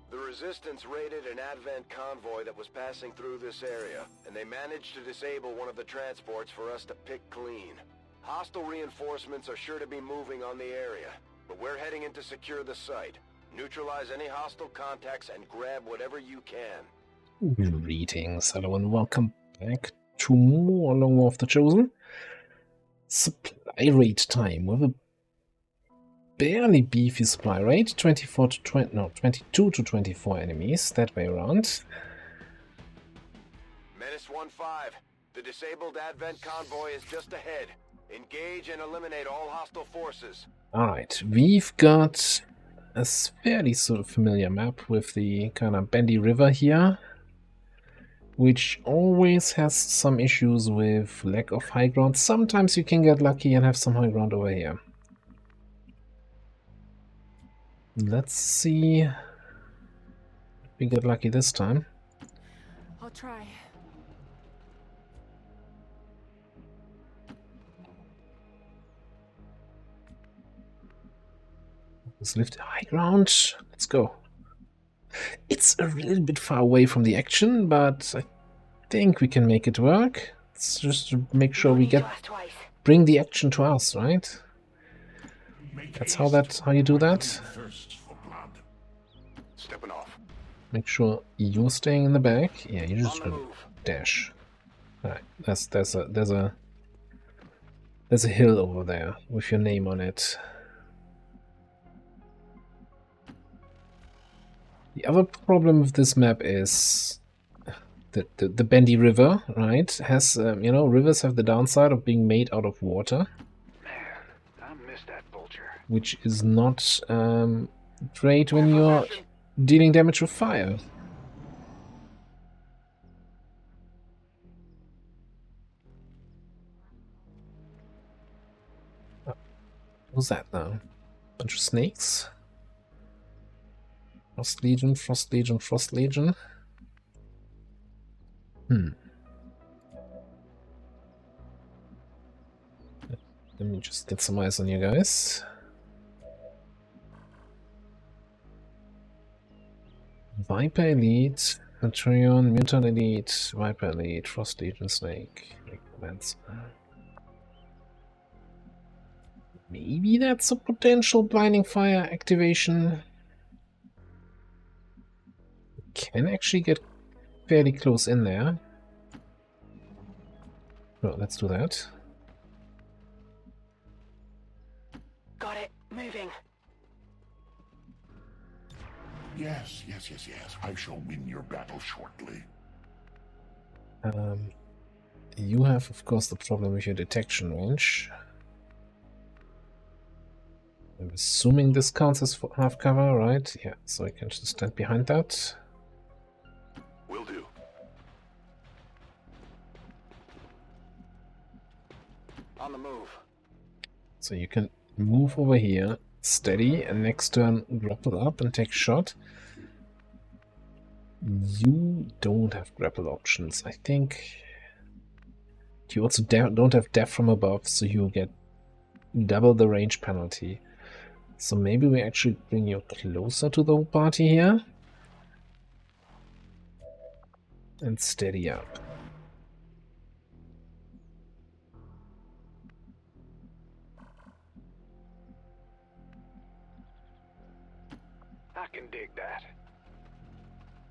The Resistance raided an Advent convoy that was passing through this area, and they managed to disable one of the transports for us to pick clean. Hostile reinforcements are sure to be moving on the area, but we're heading in to secure the site. Neutralize any hostile contacts and grab whatever you can. Greetings, hello and welcome back to more Long War of the Chosen. Supply rate time with a barely beefy supply rate, 22 to 24 enemies, that way around. Menace 1-5, the disabled Advent convoy is just ahead. Engage and eliminate all hostile forces. Alright, we've got a fairly sort of familiar map with the kind of bendy river here, which always has some issues with lack of high ground. Sometimes you can get lucky and have some high ground over here. Let's see if we get lucky this time. I'll try. Let's lift high ground. Let's go. It's a little bit far away from the action, but I think we can make it work. It's just to make sure we bring the action to us, right? That's how you do that. Stepping off. Make sure you're staying in the back. Yeah, you just gonna dash. Alright, there's a hill over there with your name on it. The other problem with this map is the bendy river, right? Has you know, rivers have the downside of being made out of water, which is not great when you're dealing damage with fire. What was that now? Bunch of snakes? Frost Legion, Frost Legion, Frost Legion. Let me just get some eyes on you guys. Viper Elite, Centurion, Mutant Elite, Viper Elite, Frost Legion, Snake. Maybe that's a potential blinding fire activation. Can actually get fairly close in there. Well, let's do that. Got it. Moving. Yes. I shall win your battle shortly. You have, of course, the problem with your detection range. I'm assuming this counts as half cover, right? Yeah, so I can just stand behind that. Will do. On the move. So you can move over here, steady, and next turn grapple up and take shot. You don't have grapple options, I think. You also don't have death from above, so you get double the range penalty. So maybe we actually bring you closer to the party here. And steady up. I can dig that.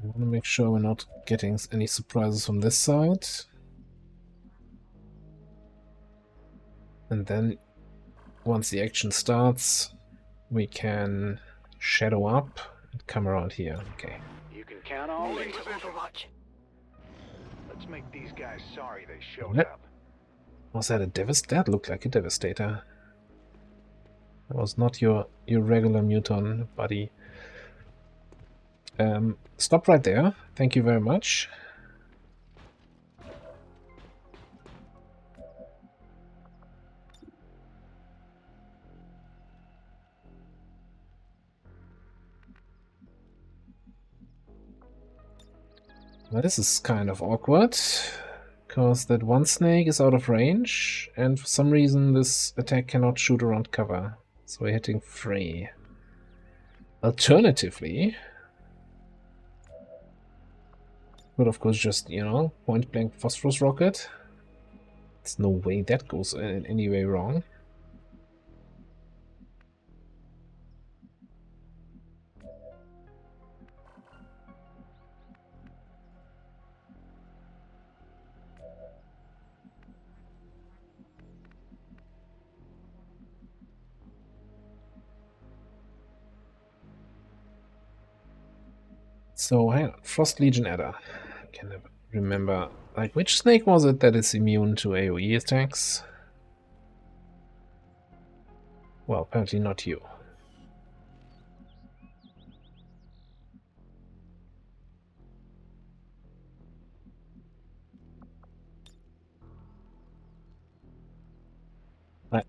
I want to make sure we're not getting any surprises from this side. And then, once the action starts, we can shadow up and come around here. Okay. You can count on me. Let's make these guys sorry they showed up. Was that a devastator? That looked like a devastator. That was not your regular muton, buddy. Stop right there. Thank you very much. Well, this is kind of awkward, because that one snake is out of range, and for some reason this attack cannot shoot around cover. So we're hitting free. Alternatively, But of course, just, you know, point blank phosphorus rocket. There's no way that goes in any way wrong. So, hang on. Frost Legion Adder. I can never remember. Like, which snake was it that is immune to AoE attacks? Well, apparently not you.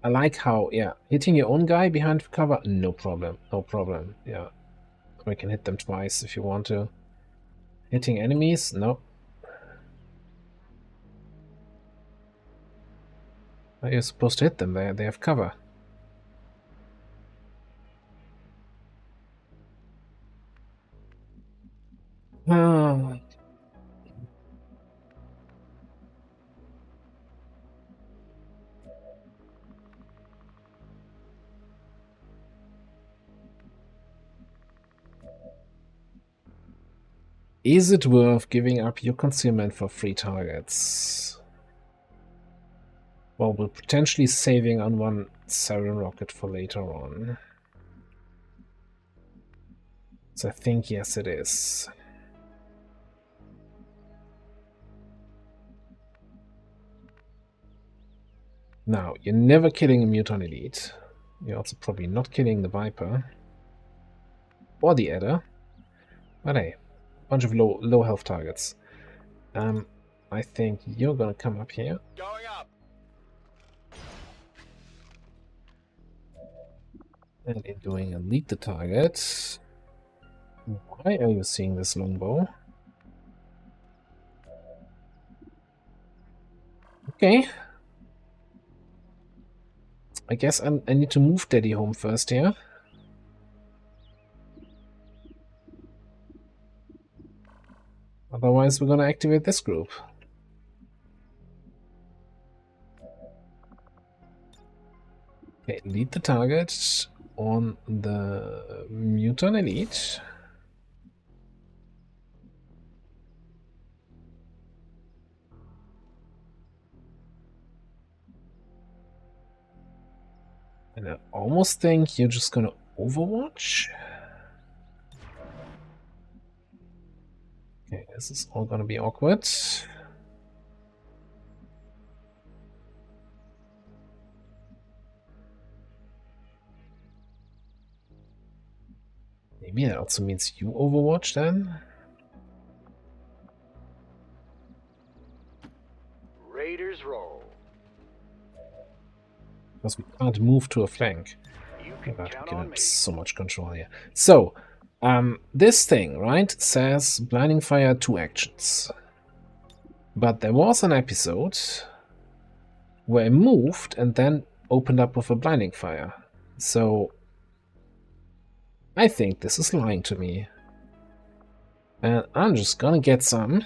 I like how, yeah, hitting your own guy behind cover, no problem, no problem, yeah. We can hit them twice if you want to. Hitting enemies, no. How are you supposed to hit them? They have cover. Ah. Is it worth giving up your concealment for 3 targets? Well, we're potentially saving on one Siren rocket for later on. So I think yes it is. Now, you're never killing a Muton Elite. You're also probably not killing the Viper. Or the Adder. But hey, bunch of low health targets. I think you're gonna come up here. Going up. And in doing a lead the target. Why are you seeing this longbow? Okay. I guess I need to move Daddy home first here. Otherwise, we're gonna activate this group. Okay, lead the target on the Muton Elite. And I almost think you're just gonna Overwatch. Okay, this is all gonna be awkward. Maybe that also means you Overwatch then? Raiders roll. Because we can't move to a flank. You can God, count we can on have me. so much control here. So, this thing, right, says Blinding Fire 2 actions. But there was an episode where I moved and then opened up with a Blinding Fire. So, I think this is lying to me. And I'm just gonna get some.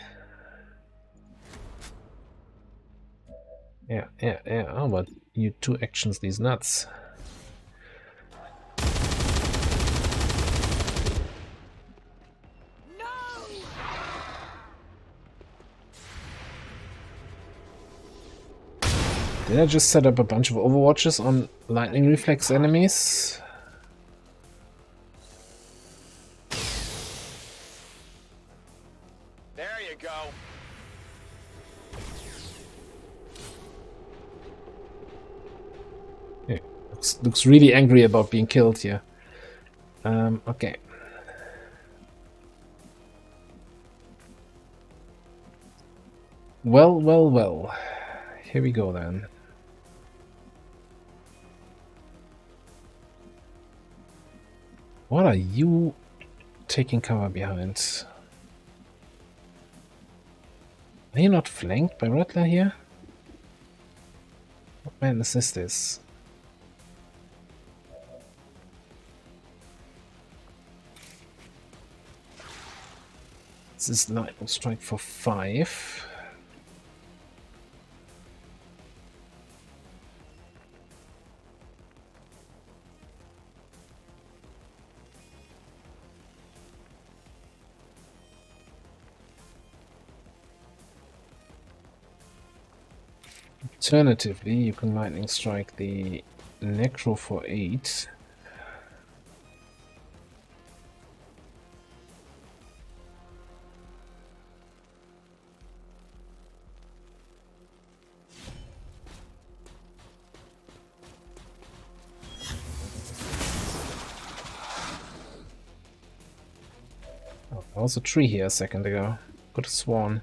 Yeah. How about you 2 actions these nuts? Did I just set up a bunch of Overwatches on lightning reflex enemies? There you go. Yeah, looks really angry about being killed here. Okay. Well. Here we go then. What are you taking cover behind? Are you not flanked by Rattler here? What madness is this? This is lightning strike for 5. Alternatively, you can lightning strike the Necro for 8. Oh, there was a tree here a second ago. Could have sworn.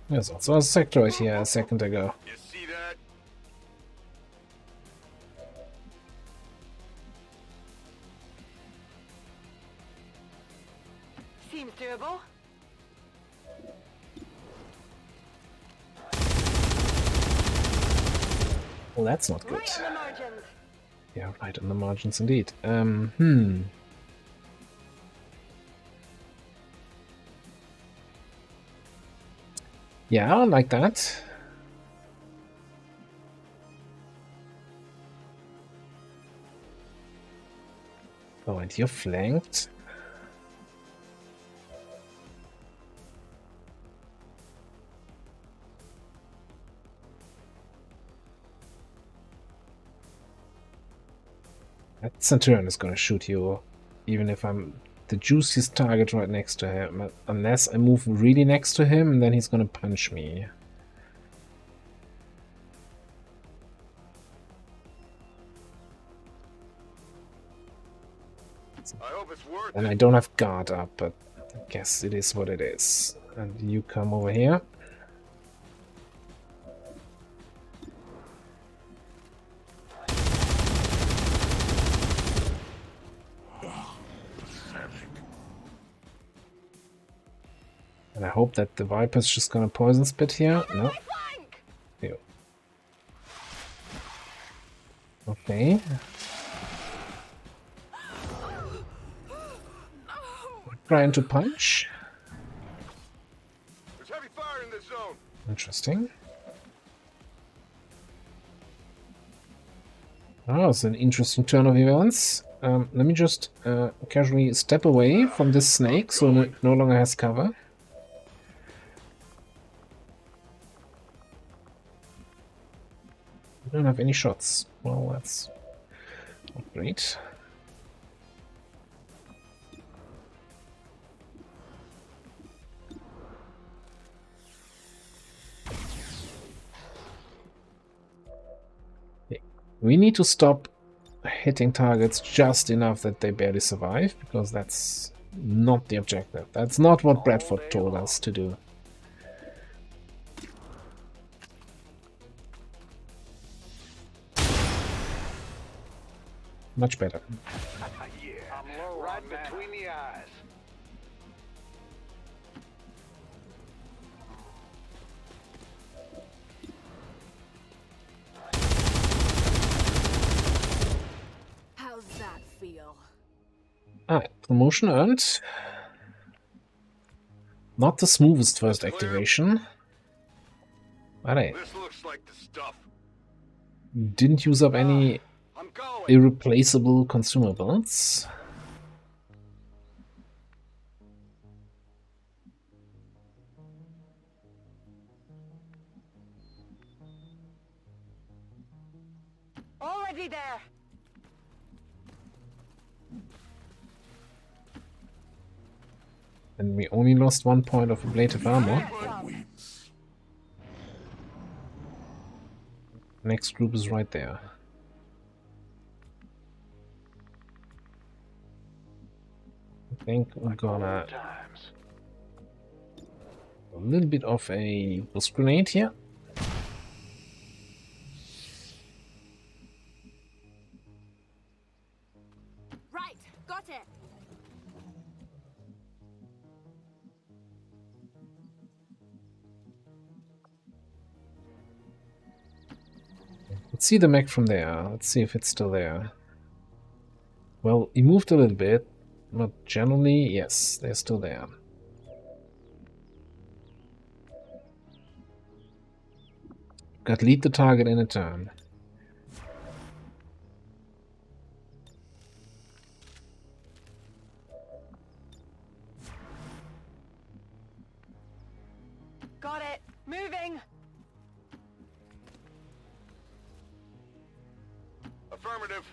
There's also a sectoid here a second ago. You see that? Seems doable. Well, that's not good. Right on the margins. Yeah, right on the margins indeed. Yeah, like that. Oh, and you're flanked. That Centurion is gonna shoot you, even if I'm the juiciest target right next to him. Unless I move really next to him, and then he's gonna punch me. I hope it's worth And it. I don't have guard up, but I guess it is what it is. And you come over here. And I hope that the Viper's just gonna poison spit here. No. Ew. Okay. Trying to punch. There's heavy fire in this zone. Interesting. Oh, it's an interesting turn of events. Let me just casually step away from this snake so it no longer has cover. I don't have any shots. Well, that's not great. We need to stop hitting targets just enough that they barely survive, because that's not the objective. That's not what Bradford told us to do. Much better. I'm low right between the eyes. How's that feel? Alright, promotion earned. Not the smoothest first activation. But hey, This looks like the stuff. didn't use up any I'm going. irreplaceable consumables. Already there. And we only lost 1 point of ablative armor. Next group is right there. I think we're gonna a little bit of a burst grenade here. Right, got it. Let's see the mech from there. Let's see if it's still there. Well, he moved a little bit, but generally, yes, they're still there. Got lead the target in a turn. Got it. Moving. Affirmative.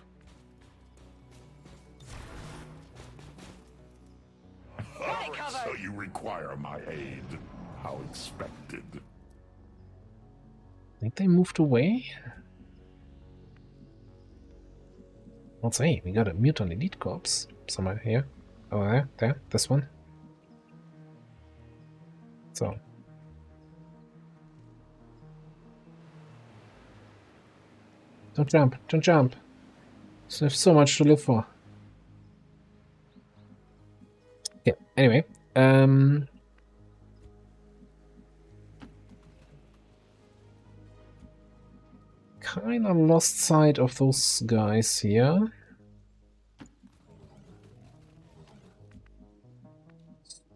Got it covered. So you require my aid. How expected. I think they moved away. Also, hey, we got a mutant elite corps somewhere here. Oh, there, this one. So. Don't jump, don't jump. There's so much to live for. Yeah, anyway. Kind of lost sight of those guys here.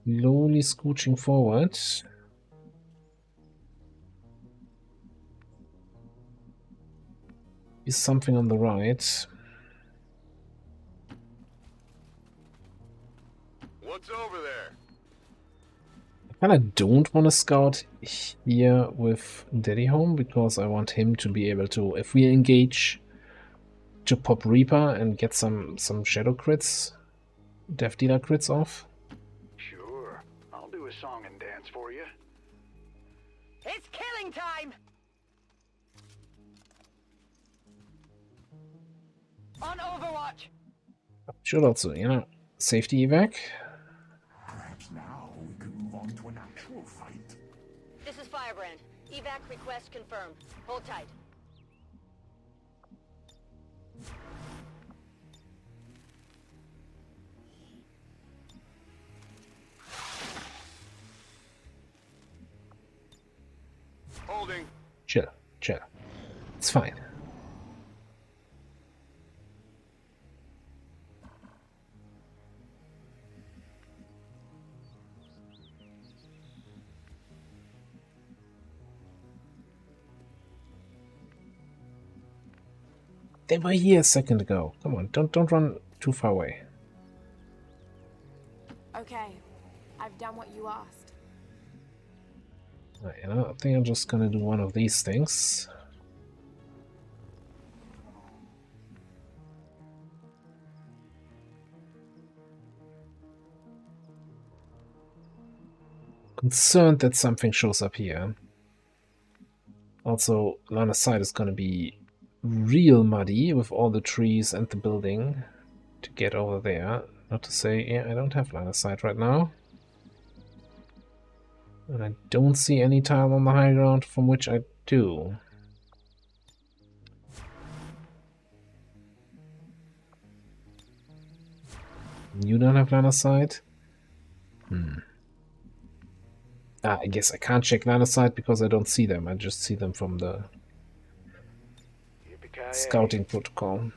Slowly scooching forward. Is something on the right. What's over there? I kinda don't want to scout here with Daddy Home because I want him to be able to, if we engage, to pop Reaper and get some shadow crits, Death Dealer crits off. Sure, I'll do a song and dance for you. It's killing time. On Overwatch. Should also, you know, safety evac. Perhaps now we could move on to an actual fight. This is Firebrand. Evac request confirmed. Hold tight. Holding. Chill, chill. It's fine. They were here a second ago. Come on, don't run too far away. Okay, I've done what you asked. Right, you know, I think I'm just gonna do one of these things. Concerned that something shows up here. Also, line of sight is gonna be real muddy with all the trees and the building to get over there. Not to say, yeah, I don't have line of sight right now. And I don't see any tile on the high ground from which I do. You don't have line of sight? I guess I can't check line of sight because I don't see them. I just see them from the Yippee-ki-yay. scouting protocol.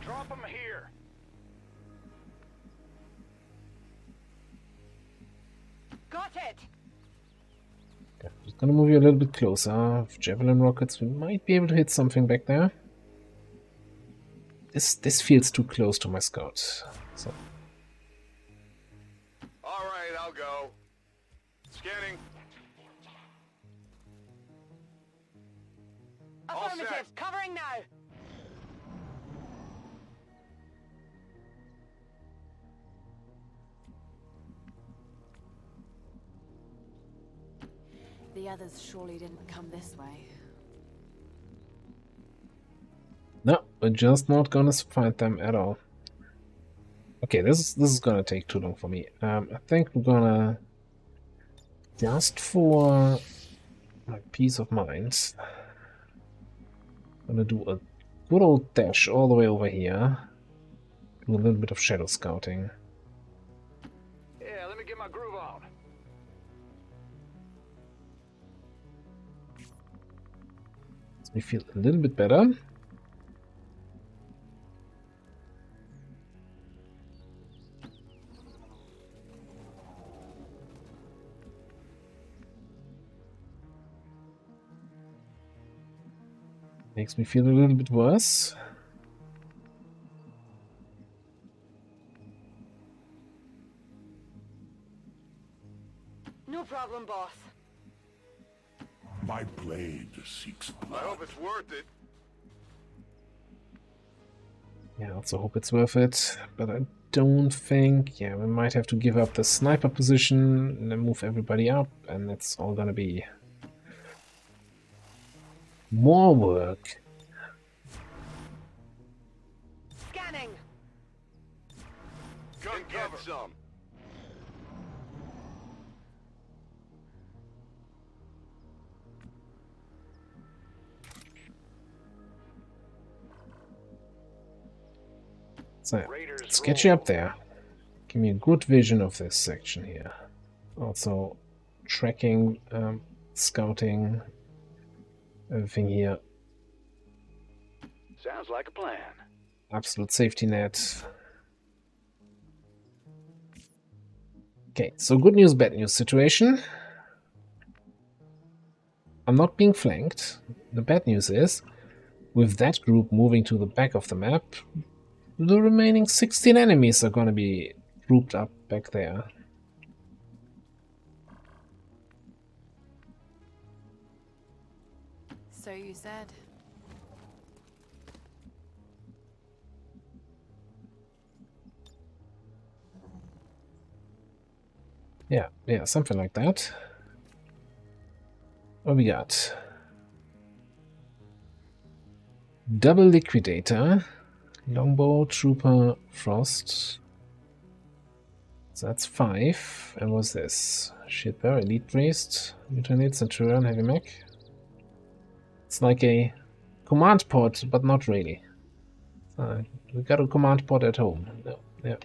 Drop 'em here. Got it. Okay, just gonna move you a little bit closer. With javelin rockets, we might be able to hit something back there. This feels too close to my scout. So All right, I'll go. Scanning. All Affirmative. set. Covering now. The others surely didn't come this way. no, we're just not gonna find them at all. Okay, this is gonna take too long for me. I think we're gonna, just for my peace of mind, gonna do a good old dash all the way over here. Do a little bit of shadow scouting. Yeah, let me get my groove on. Makes me feel a little bit better. Makes me feel a little bit worse. No problem, boss. My blade seeks blood. I hope it's worth it. Yeah, I also hope it's worth it, but I don't think... Yeah, we might have to give up the sniper position and then move everybody up, and it's all gonna be more work. Scanning. Come get some. So, Raiders let's get you roll. up there. Give me a good vision of this section here. Also, tracking, scouting, everything here. Sounds like a plan. Absolute safety net. Okay, so good news, bad news situation. I'm not being flanked. The bad news is, with that group moving to the back of the map, the remaining 16 enemies are gonna be grouped up back there. So you said. Yeah, something like that. What we got? Double Liquidator, Longbow, Trooper, Frost. So that's 5. And what's this? Shitbearer, Elite Priest, Mutiny, Centurion, Heavy Mech. It's like a command pod, but not really. We got a command pod at home. No, yeah.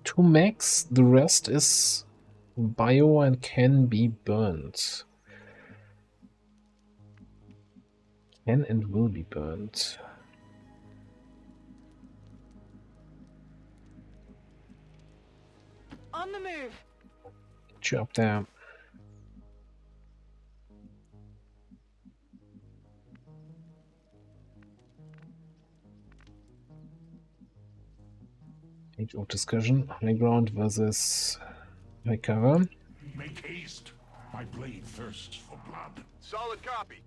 Two mechs, the rest is bio and can be burned. Can and will be burned. On the move. Get you up there. Age of discussion. High ground versus high cover. Make haste. My blade thirsts for blood. Solid copy.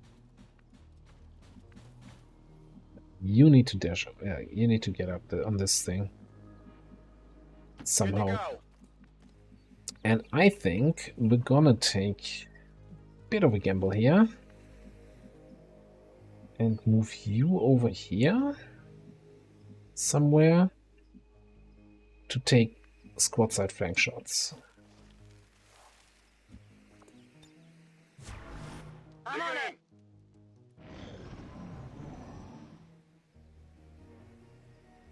You need to dash up. Yeah, you need to get up on this thing somehow. Good to go. And I think we're gonna take a bit of a gamble here and move you over here somewhere to take squad side flank shots. I'm on it.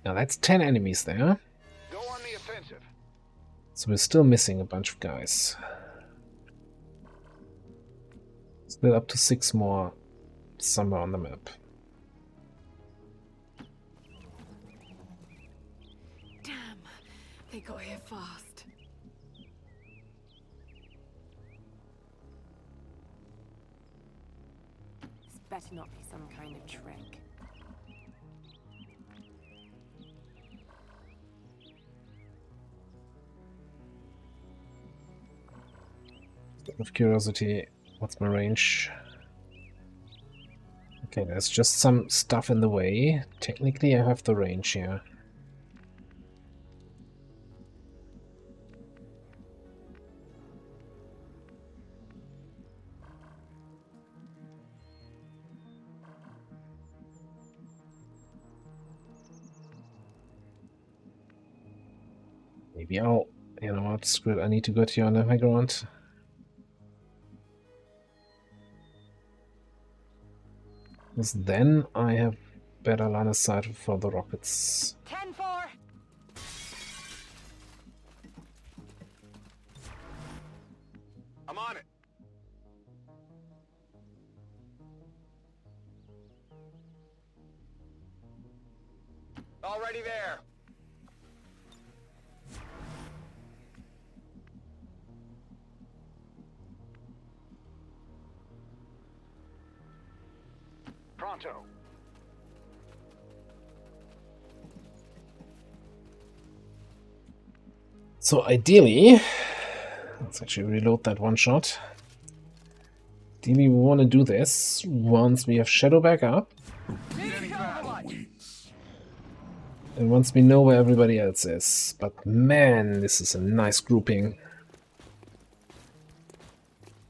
Now that's 10 enemies there, Go on the offensive. so we're still missing a bunch of guys. Still up to 6 more somewhere on the map. Damn, they got here fast. This better not be some kind of trick. Out of curiosity, what's my range? Okay, there's just some stuff in the way. Technically, I have the range here. Maybe I'll... You know what? Screw it. I need to go to you on the high ground. Because then I have better line of sight for the rockets. 10-4. I'm on it. Already there. Pronto. So ideally, let's actually reload that one shot. Ideally, we want to do this once we have Shadow back up. And once we know where everybody else is. But man, this is a nice grouping.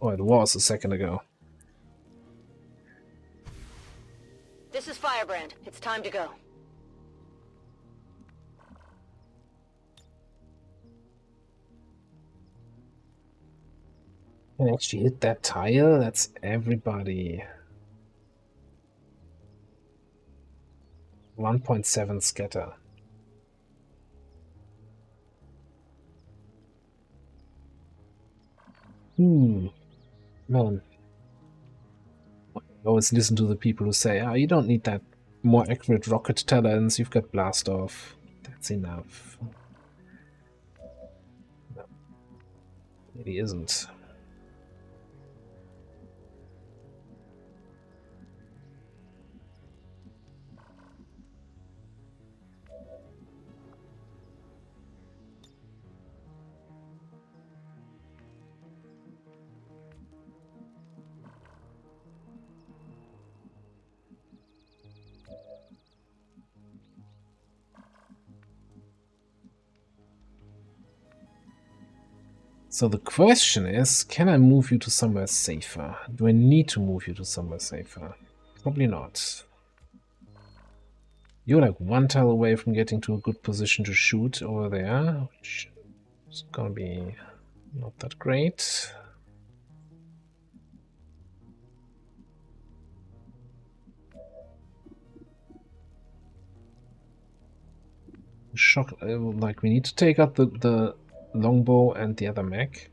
Oh, it was a second ago. This is Firebrand. It's time to go. Can actually hit that tile? That's everybody. 1.7 scatter. Man. I always listen to the people who say, oh, you don't need that more accurate rocket talents, you've got blast off. That's enough. No. It isn't. So the question is, can I move you to somewhere safer? Do I need to move you to somewhere safer? Probably not. You're like one tile away from getting to a good position to shoot over there, which is gonna be not that great. Shock, like we need to take out the longbow and the other mech.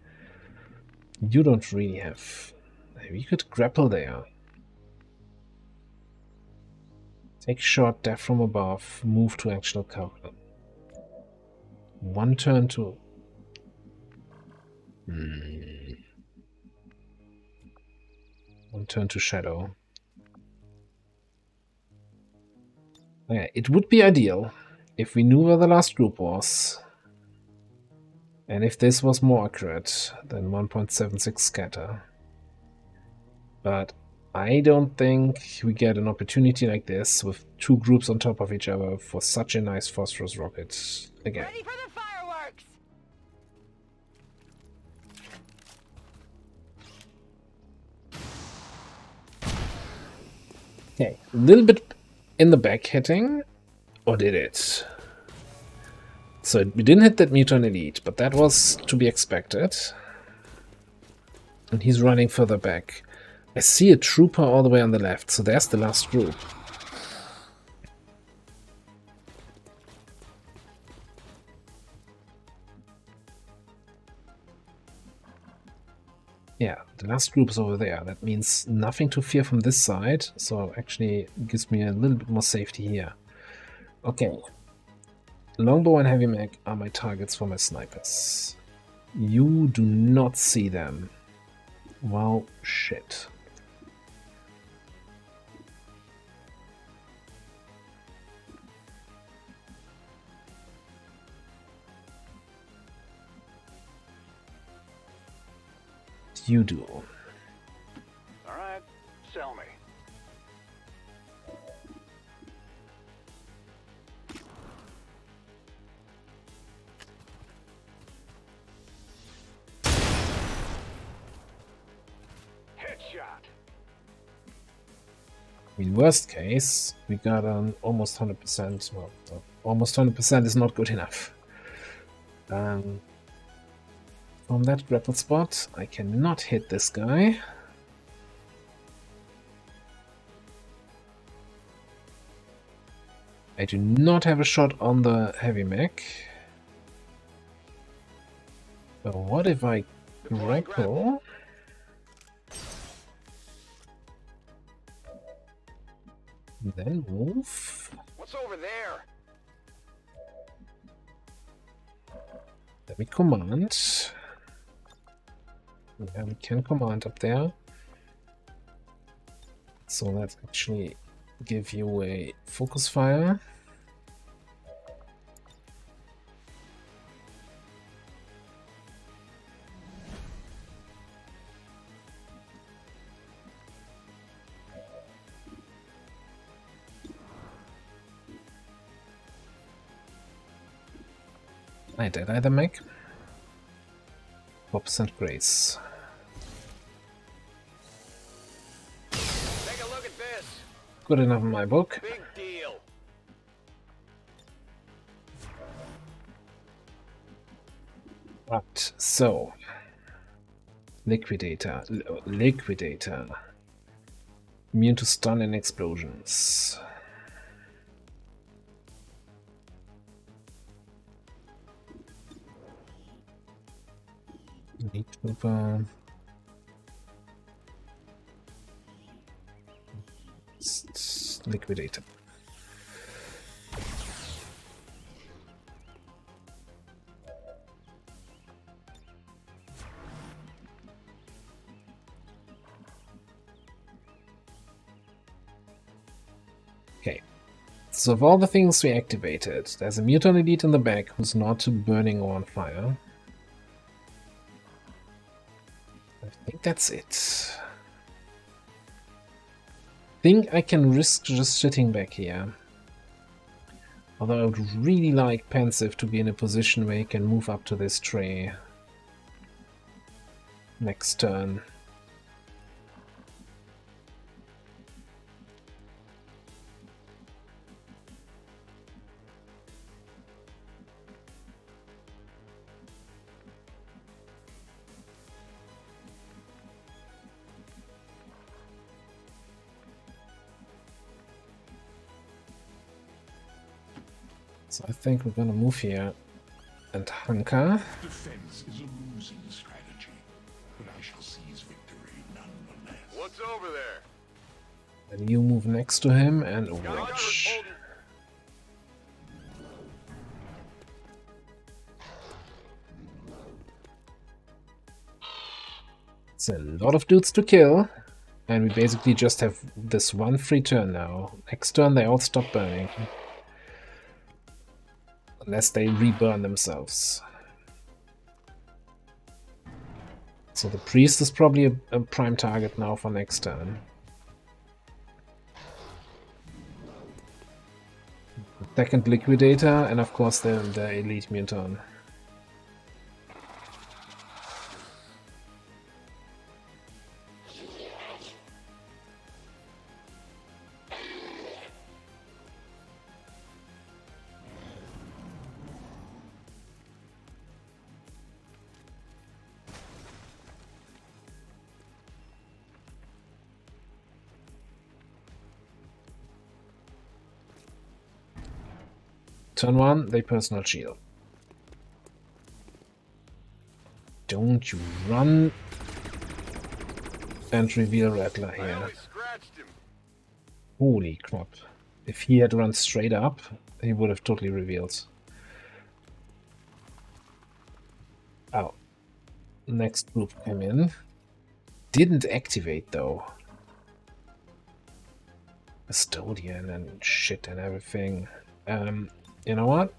You don't really have... Maybe you could grapple there. Take shot, death from above, move to actual cover. One turn to... One turn to shadow. Okay, it would be ideal if we knew where the last group was. And if this was more accurate than 1.76 scatter. But I don't think we get an opportunity like this with two groups on top of each other for such a nice phosphorus rocket again. Ready for the fireworks! Okay, a little bit in the back hitting, or did it? So we didn't hit that Mutant Elite, but that was to be expected. And he's running further back. I see a trooper all the way on the left, so there's the last group. Yeah, the last group is over there. That means nothing to fear from this side, so actually gives me a little bit more safety here. Okay. Longbow and heavy mech are my targets for my snipers. You do not see them. Well, shit. You do. All right, sell me. Headshot. In worst case, we got an almost 100%. Well, almost 100% is not good enough. From that grapple spot, I cannot hit this guy. I do not have a shot on the heavy mech. But what if I grapple? Then move. What's over there? Let me command. Yeah, we can command up there. So let's actually give you a focus fire. I did either make 4% grace. Take a look at this. Good enough in my book. Big deal. Right, so Liquidator. Immune to stun and explosions. Need to Liquidator. Okay. So of all the things we activated, there's a Mutant Elite in the back who's not burning or on fire. I think that's it. I think I can risk just sitting back here. Although I would really like Pensive to be in a position where he can move up to this tray next turn. So I think we're gonna move here and hunker. Defense is a losing strategy, but I shall seize victory nonetheless. What's over there? And you move next to him and Got watch. holding. It's a lot of dudes to kill, and we basically just have this one free turn now. Next turn they all stop burning. Unless they reburn themselves. So the priest is probably a prime target now for next turn. Second Liquidator, and of course the Elite Mutant. Turn 1, they personal shield. Don't you run and reveal Rattler I here. only scratched him. Holy crap. If he had run straight up, he would have totally revealed. Oh. Next group came in. Didn't activate though. Custodian and shit and everything. You know what?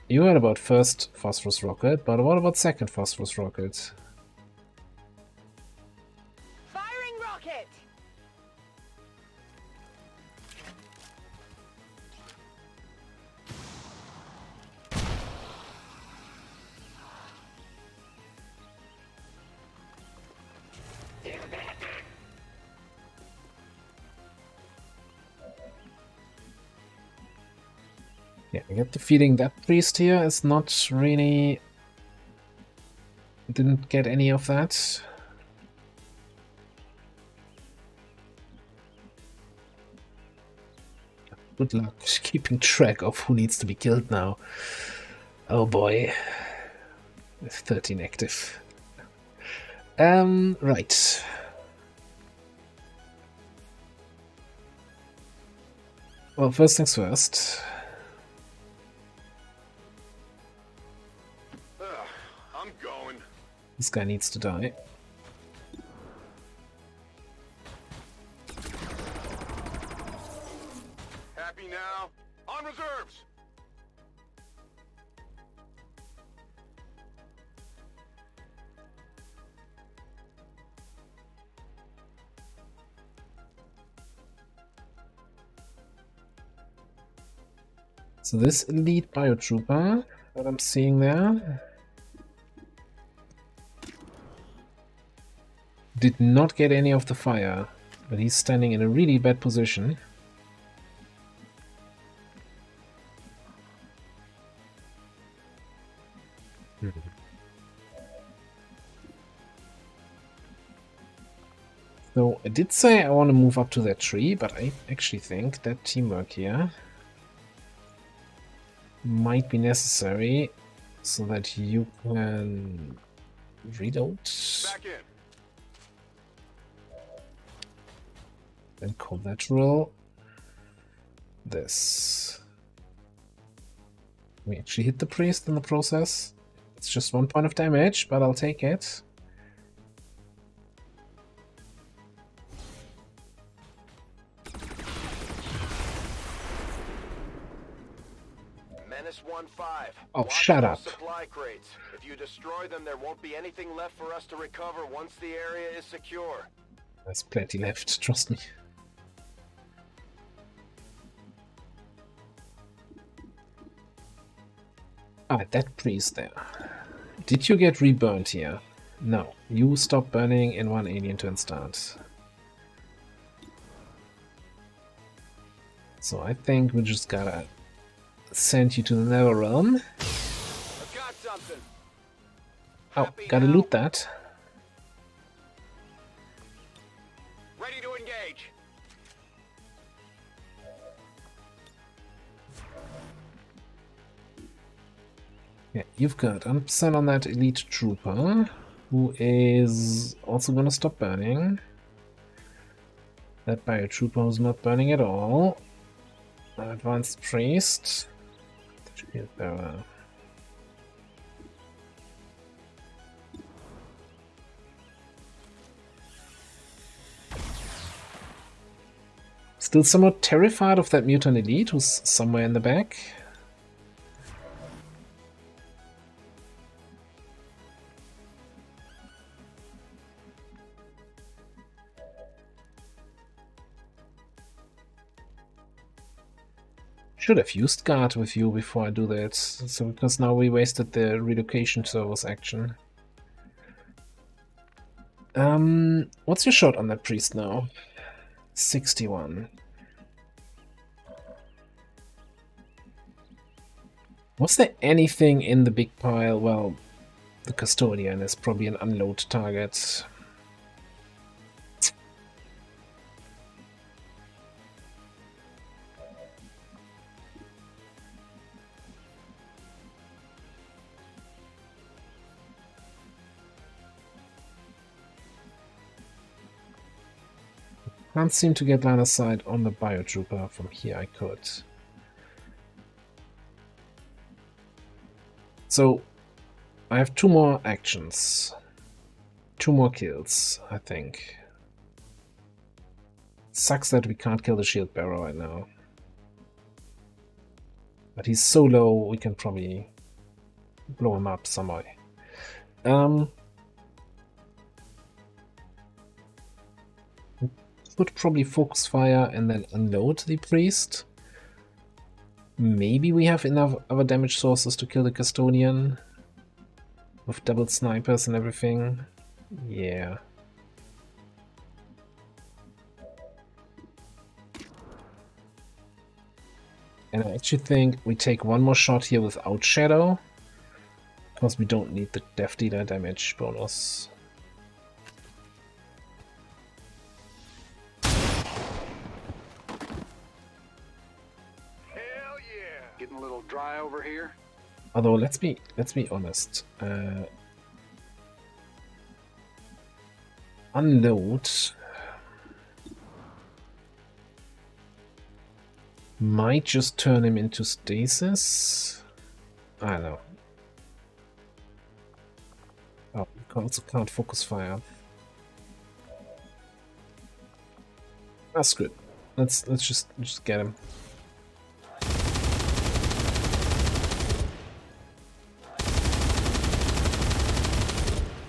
You heard about first phosphorus rocket, but what about second phosphorus rocket? Firing rocket! Yeah, I get the feeling that priest here is not really... Didn't get any of that. Good luck keeping track of who needs to be killed now. Oh boy. 13 active. Right. Well, first things first. I'm going. This guy needs to die. Happy now? On reserves! So this elite biotrooper that I'm seeing there did not get any of the fire, but he's standing in a really bad position. So I did say I want to move up to that tree, but I actually think that teamwork here might be necessary so that you can reload. Back in. Then collateral. This. We actually hit the priest in the process. It's just 1 point of damage, but I'll take it. Menace 1-5. Oh, Watch shut those up. Supply crates. If you destroy them, there won't be anything left for us to recover once the area is secure. There's plenty left, trust me. Ah, that priest there. Did you get reburned here? No. You stop burning in one alien turn start. So I think we just gotta send you to the Nether Realm. I've got something. Oh, Happy gotta now? loot that. Ready to engage. Yeah, you've got 100% on that elite trooper, who is also gonna stop burning. That biotrooper who's not burning at all. Advanced priest. Shield bearer. Still somewhat terrified of that mutant elite who's somewhere in the back. Should have used guard with you before I do that, so because now we wasted the relocation service action. What's your shot on that priest now? 61. Was there anything in the big pile? Well, the custodian is probably an unload target. Can't seem to get line of sight on the biotrooper. From here I could. So I have 2 more actions. 2 more kills, I think. Sucks that we can't kill the shield bearer right now. But he's so low, we can probably blow him up some way. Would probably focus fire and then unload the priest. Maybe we have enough other damage sources to kill the custodian with double snipers and everything. Yeah. And I actually think we take 1 more shot here without Shadow, because we don't need the Death Dealer damage bonus. Getting a little dry over here. Although let's be honest. Unload Might just turn him into stasis. I don't know. Oh, you also can't focus fire. That's good. Let's just get him.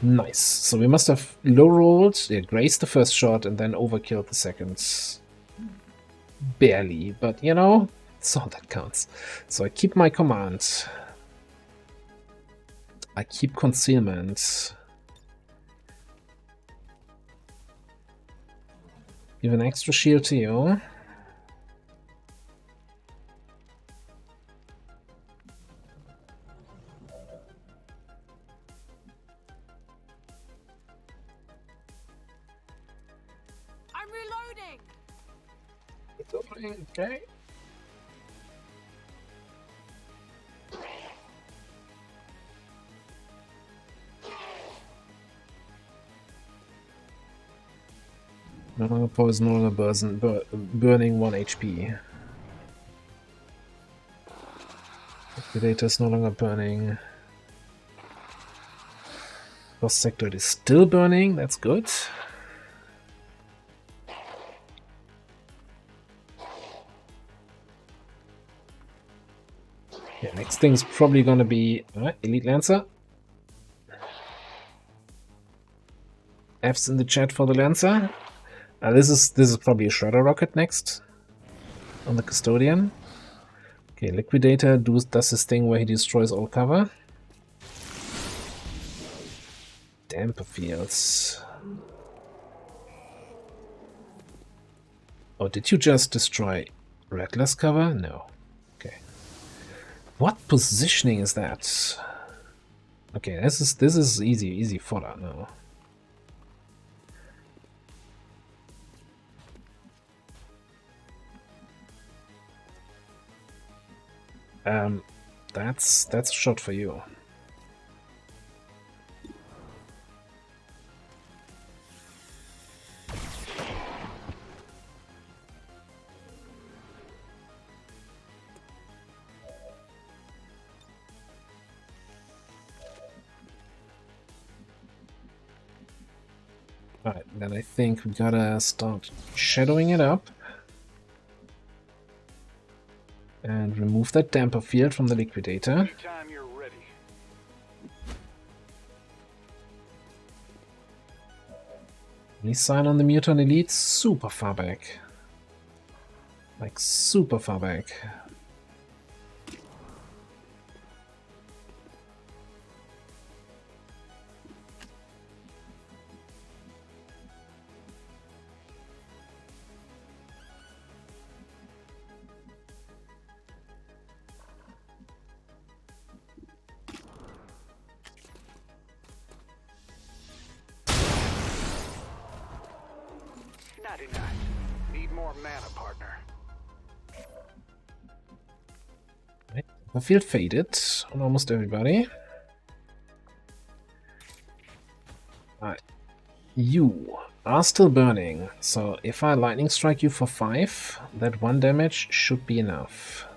Nice. So we must have low rolled, yeah, grazed the first shot and then overkilled the second. Barely, but you know, it's all that counts. So I keep my command. I keep concealment. Give an extra shield to you. I'm reloading. It's opening, okay. No longer poison, no longer burning 1 HP. Liquidator is no longer burning. Lost sector is still burning, that's good. Yeah, next thing's probably gonna be Elite Lancer. F's in the chat for the Lancer. This is probably a Shredder Rocket next on the Custodian. Okay, Liquidator does this thing where he destroys all cover. Damper fields. Oh, did you just destroy Redless cover? No. Okay. What positioning is that? Okay, this is easy fodder now. That's a shot for you. Alright, then I think we gotta start shadowing it up. And remove that damper field from the Liquidator. Anytime you're ready. Any sign on the Mutant Elite? Super far back. Like, super far back. Not enough. Need more mana, partner. The field faded on almost everybody. Alright. You are still burning, so if I lightning strike you for 5, that 1 damage should be enough.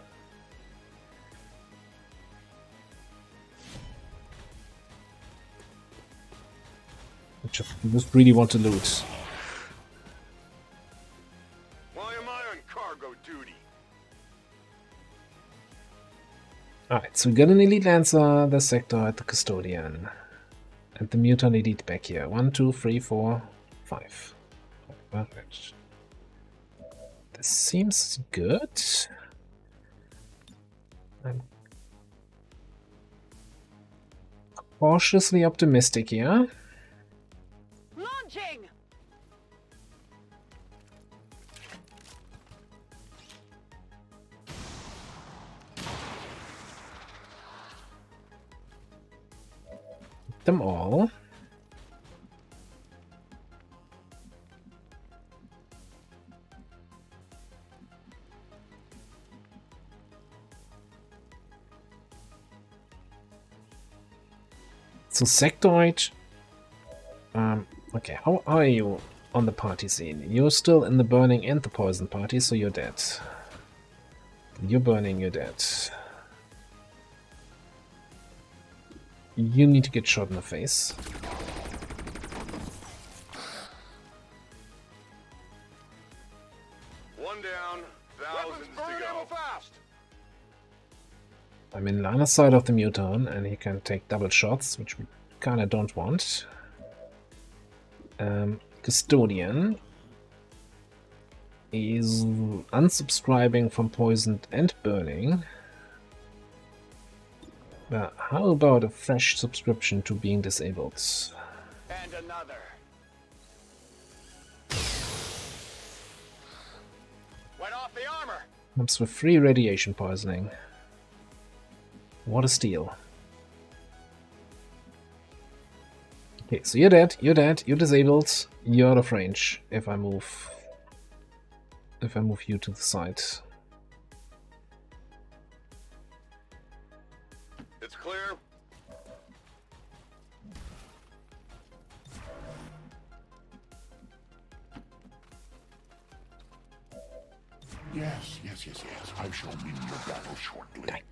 I just really want to loot. Why am I on cargo duty? Alright, so we got an Elite Lancer, the Sector at the Custodian. And the Mutant Elite back here. 1, 2, 3, 4, 5. Perfect. This seems good. I'm cautiously optimistic here. Launching! Them all. So Sectoid. Okay, how are you on the party scene? You're still in the burning and the poison party, so you're dead. You're burning, you're dead. You need to get shot in the face. One down, thousands to go. Fast. I'm in line of sight of the muton, and he can take double shots, which we kinda don't want. Custodian is unsubscribing from poisoned and burning. But how about a fresh subscription to being disabled? And another. Went off the armor. Comes with free radiation poisoning. What a steal. Okay, so you're dead, you're disabled, you're out of range if I move you to the side. It's clear. Yes. I shall win your battle shortly. Die.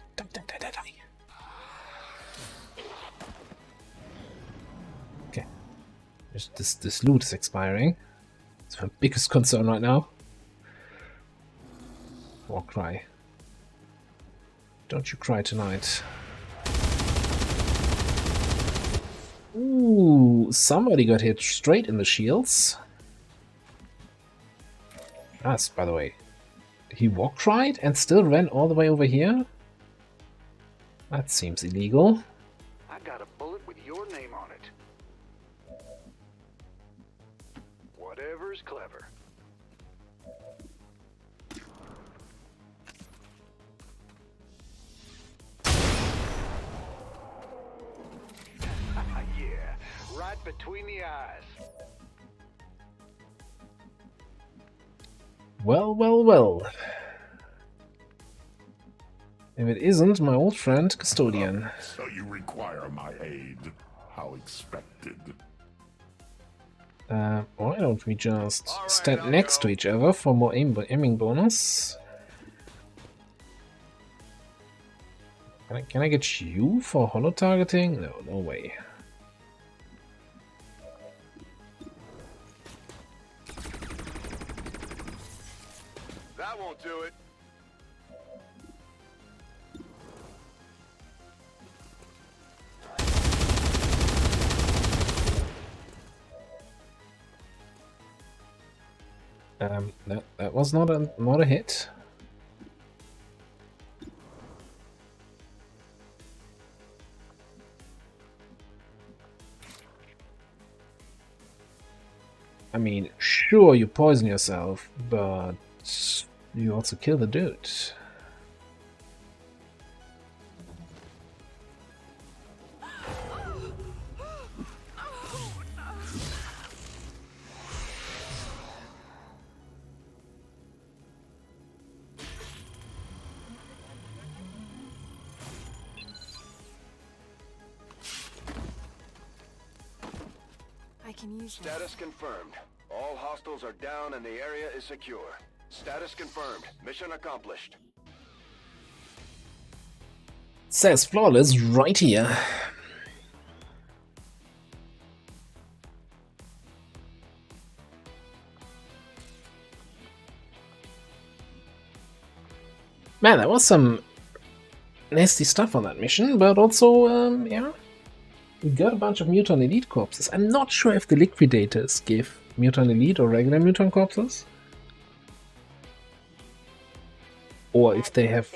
Okay. This loot is expiring. It's my biggest concern right now. War cry. Don't you cry tonight. Ooh, somebody got hit straight in the shields. That's, by the way. He war cried and still ran all the way over here? That seems illegal. I got a bullet with your name on it. Whatever's clever. Yeah, right between the eyes. Well. If it isn't my old friend Custodian. So you require my aid. How expected. Why don't we just stand next to each other for more aiming bonus? Can I get you for holo targeting? No way. That won't do it. That was not a hit. I mean, sure, you poison yourself, but you also kill the dude. I can use that. Status confirmed. All hostiles are down and the area is secure. Status confirmed. Mission accomplished. Says flawless right here. Man, that was some nasty stuff on that mission, but also, yeah. We got a bunch of Mutant Elite corpses. I'm not sure if the liquidators give Mutant Elite or regular Mutant corpses. Or if they have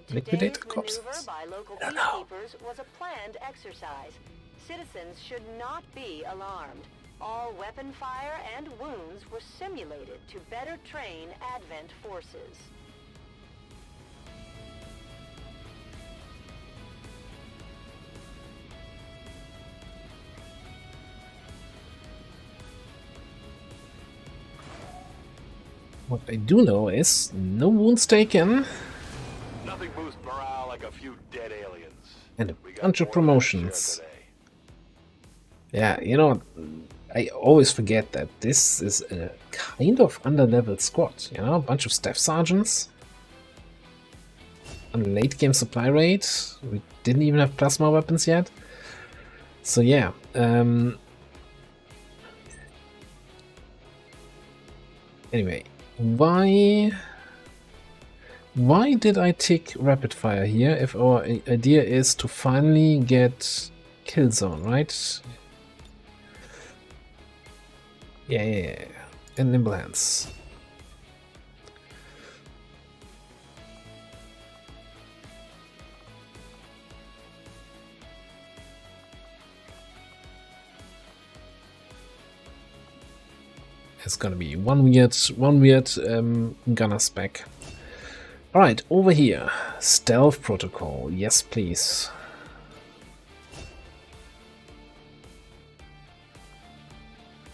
liquidator corpses. By local I don't know. peacekeepers was a planned exercise. Citizens should not be alarmed. All weapon fire and wounds were simulated to better train Advent forces. What I do know is no wounds taken Nothing boosts morale like a few dead aliens. and a We got bunch of more than promotions. our share today. Yeah, you know, I always forget that this is a kind of underleveled squad, you know, a bunch of staff sergeants. on late game supply rate. We didn't even have plasma weapons yet. So yeah. Anyway, why did I tick rapid fire here if our idea is to finally get kill zone, right? Yeah. And nimble hands. It's gonna be one weird gunner spec. Alright, over here. Stealth protocol. Yes, please.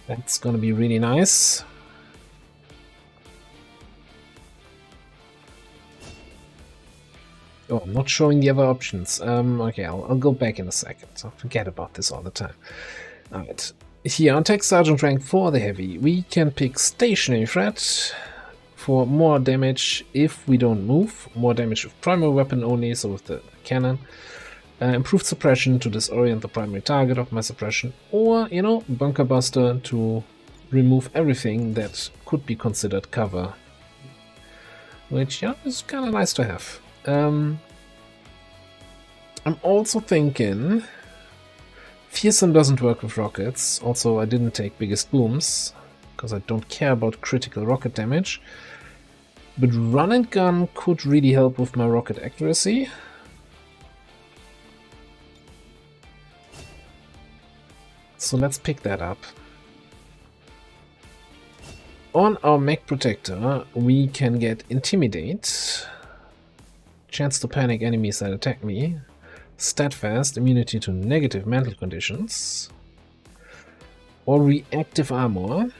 That's gonna be really nice. Oh, I'm not showing the other options. Okay, I'll go back in a second. So forget about this all the time. Alright. Here on Tech Sergeant rank for the heavy, we can pick stationary threat for more damage if we don't move. More damage with primary weapon only, so with the cannon. Improved suppression to disorient the primary target of my suppression. Or, you know, bunker buster to remove everything that could be considered cover. Which, yeah, is kind of nice to have. I'm also thinking Fearsome doesn't work with rockets. Also, I didn't take biggest booms because I don't care about critical rocket damage. But run and gun could really help with my rocket accuracy. So let's pick that up. On our mech protector, we can get Intimidate. Chance to panic enemies that attack me. Steadfast, immunity to negative mental conditions. Or reactive armor.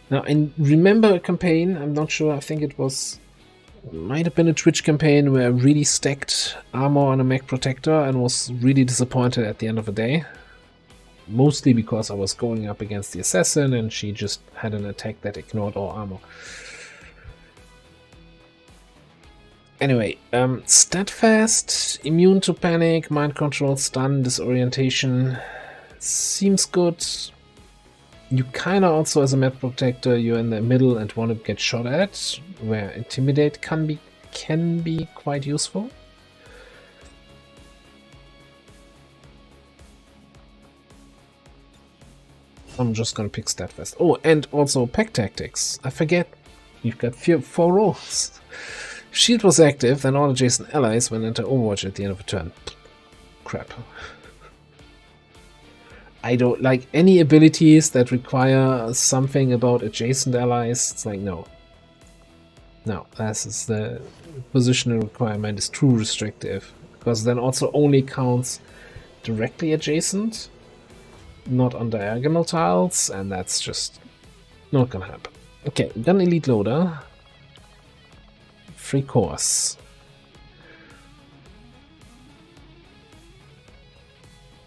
Now, I remember a campaign, I'm not sure, I think it might have been a Twitch campaign where I really stacked armor on a mech protector and was really disappointed at the end of the day. Mostly because I was going up against the assassin and she just had an attack that ignored all armor. Anyway, steadfast, immune to panic, mind control, stun, disorientation. Seems good. You kinda also, as a mech protector, you're in the middle and want to get shot at, where intimidate can be quite useful. I'm just gonna pick steadfast. Oh, and also pack tactics. I forget. You've got 4 roles. If shield was active, then all adjacent allies went into Overwatch at the end of a turn. Crap. I don't like any abilities that require something about adjacent allies. It's like, no. No, this is the positional requirement is too restrictive. Because then also only counts directly adjacent, not on diagonal tiles, and that's just not gonna happen. Okay, gun elite loader. Free course.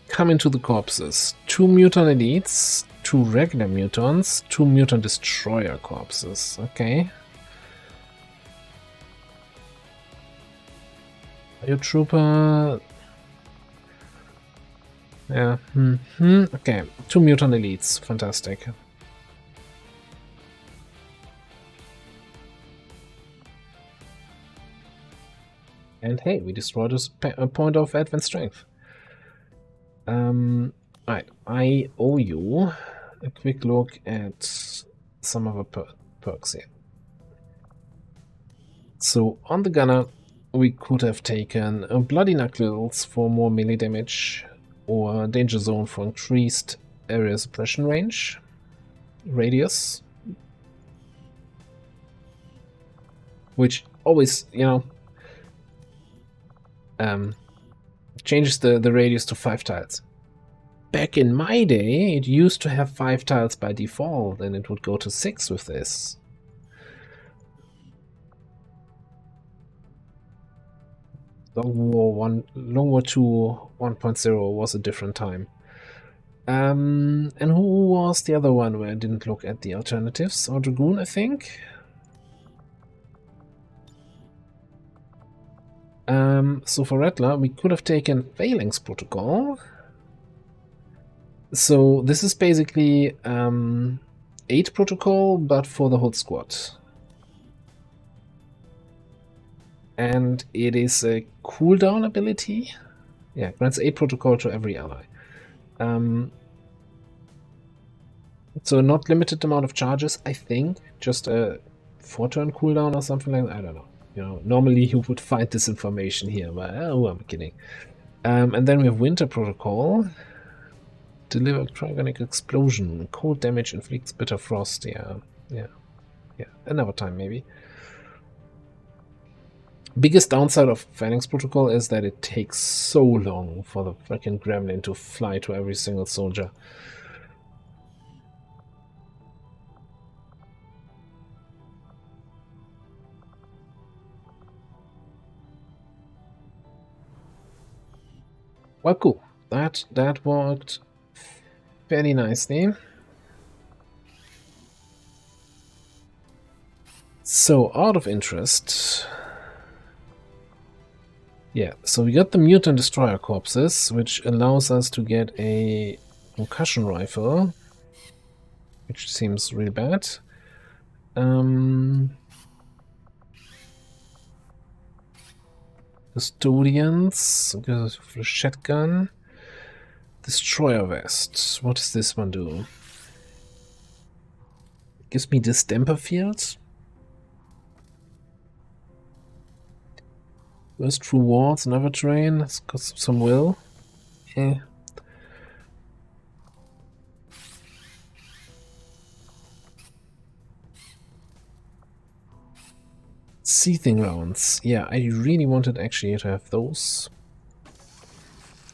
Come into the corpses. 2 mutant elites, 2 regular mutants, 2 mutant destroyer corpses. Okay. Bio trooper. Yeah. Okay. 2 mutant elites. Fantastic. And hey, we destroyed a point of advanced strength. Alright, I owe you a quick look at some of our perks here. So on the gunner, we could have taken a Bloody Knuckles for more melee damage, or Danger Zone for increased area suppression range, radius, which always, you know, changes the radius to 5 tiles. Back in my day, it used to have 5 tiles by default, and it would go to 6 with this. Long War 2 1.0 was a different time. And who was the other one where I didn't look at the alternatives? Or Dragoon, I think? So for Rattler, we could have taken Phalanx Protocol. So this is basically 8 protocol, but for the whole squad. And it is a cooldown ability. Yeah, grants 8 protocol to every ally. So not limited amount of charges, I think. Just a 4-turn cooldown or something like that. I don't know. You know, normally you would find this information here, but oh, I'm kidding. And then we have Winter Protocol. Deliver cryogenic explosion. Cold damage inflicts bitter frost. Yeah. Another time maybe. Biggest downside of Phalanx Protocol is that it takes so long for the freaking gremlin to fly to every single soldier. Well, cool. That worked very nicely. So, out of interest... Yeah, so we got the Mutant Destroyer Corpses, which allows us to get a concussion rifle, which seems really bad. Custodians, flechette gun. Destroyer vest. What does this one do? Gives me distemper fields. Burst through walls, never terrain. It's got some will. Yeah. Seething rounds. Yeah, I really wanted actually to have those.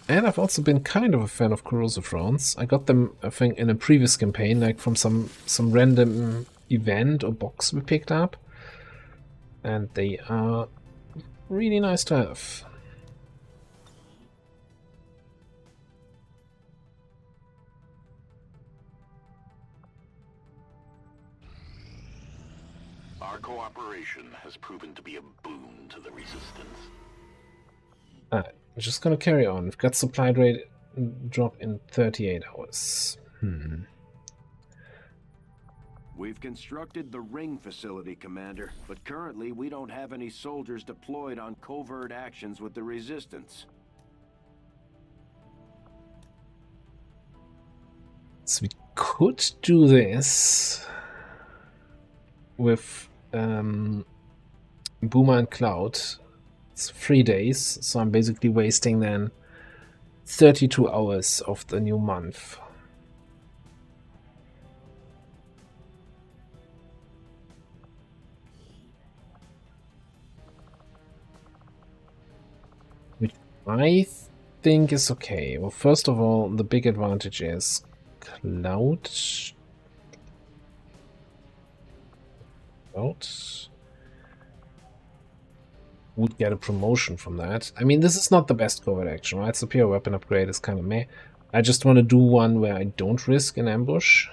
And I've also been kind of a fan of corrosive rounds. I got them, I think, in a previous campaign, like from some random event or box we picked up. And they are really nice to have. Our cooperation has proven to be a boon to the Resistance. I'm just gonna carry on. We've got supply rate drop in 38 hours. We've constructed the ring facility, Commander, but currently we don't have any soldiers deployed on covert actions with the Resistance. So we could do this with Boomer and Cloud. It's 3 days, so I'm basically wasting then 32 hours of the new month. Which I think is okay. Well, first of all, the big advantage is Cloud would get a promotion from that. I mean, this is not the best covert action, right? Superior weapon upgrade is kind of meh. I just want to do one where I don't risk an ambush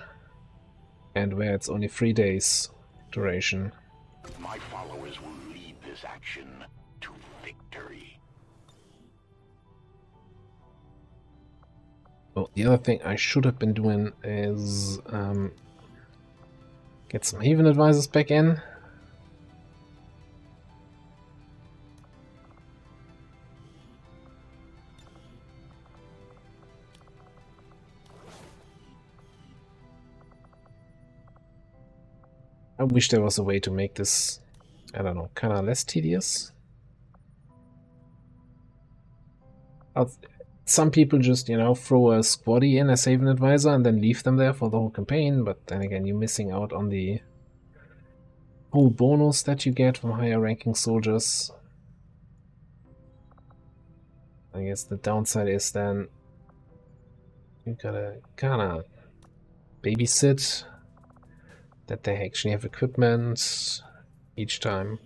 and where it's only 3 days duration. My followers will lead this action to victory. Oh, the other thing I should have been doing is get some Haven advisors back in. I wish there was a way to make this, I don't know, kind of less tedious. Some people just, you know, throw a squaddy in as Haven Advisor and then leave them there for the whole campaign, but then again, you're missing out on the whole bonus that you get from higher ranking soldiers. I guess the downside is then you gotta kinda babysit that they actually have equipment each time.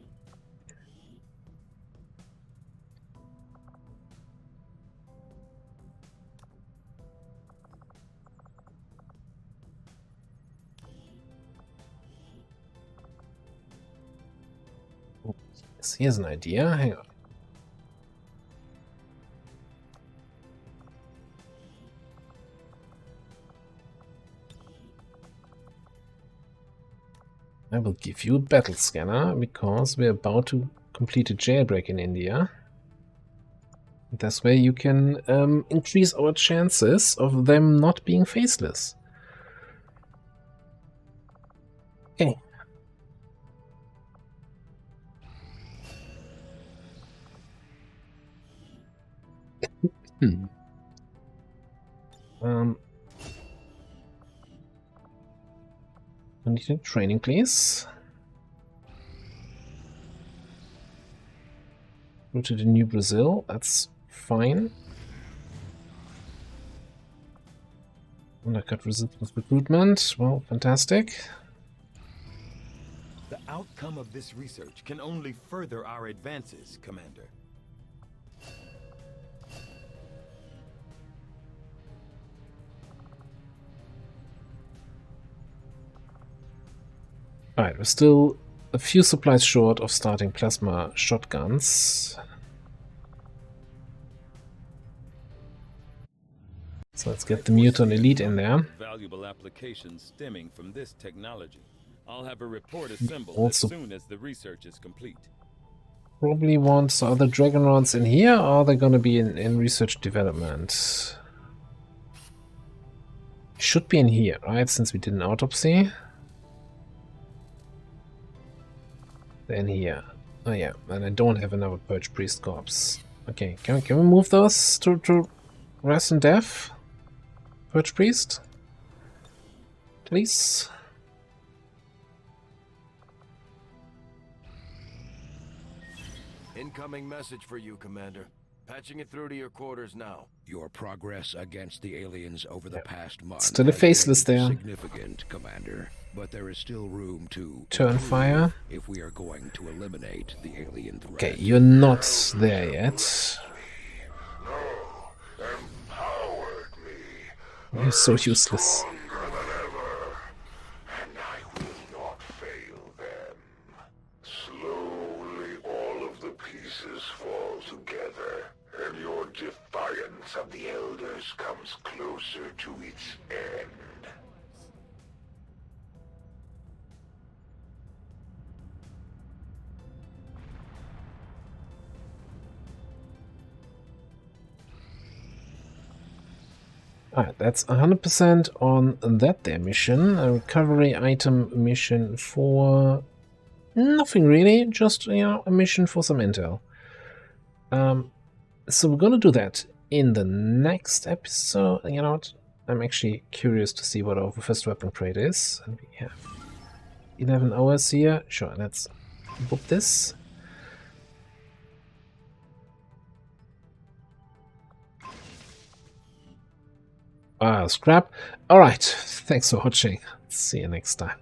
So here's an idea. Hang on. I will give you a battle scanner because we're about to complete a jailbreak in India. This way you can increase our chances of them not being faceless. Okay. I need a training, please. Go to the New Brazil. That's fine. Undercut resistance recruitment. Well, fantastic. The outcome of this research can only further our advances, Commander. Alright, we're still a few supplies short of starting plasma shotguns. So let's get the Mutant Elite in there. Valuable applications stemming from this technology. I'll have a report assembled Also, as soon as the research is complete. Probably want some other Dragon Rods in here, or are they gonna be in research development? Should be in here, right? Since we did an autopsy. Then here. Oh yeah, and I don't have another Purge Priest corpse. Okay, can we move those to Rest and Death? Purge Priest? Please? Incoming message for you, Commander. Patching it through to your quarters now. Your progress against the aliens over the past month Still a has faceless been there. significant, Commander. But there is still room to Turn improve fire. if we are going to eliminate the alien threat. Okay, you're not there yet. You're so useless. And I will not fail them. Slowly all of the pieces fall together, and your defiance of the Elders comes closer to its end. Alright, that's 100% on that there mission. A recovery item mission for nothing really, just, you know, a mission for some intel. So we're gonna do that in the next episode. You know what? I'm actually curious to see what our first weapon crate is. And we have 11 hours here. Sure, let's book this. Scrap. Alright, thanks for watching. See you next time.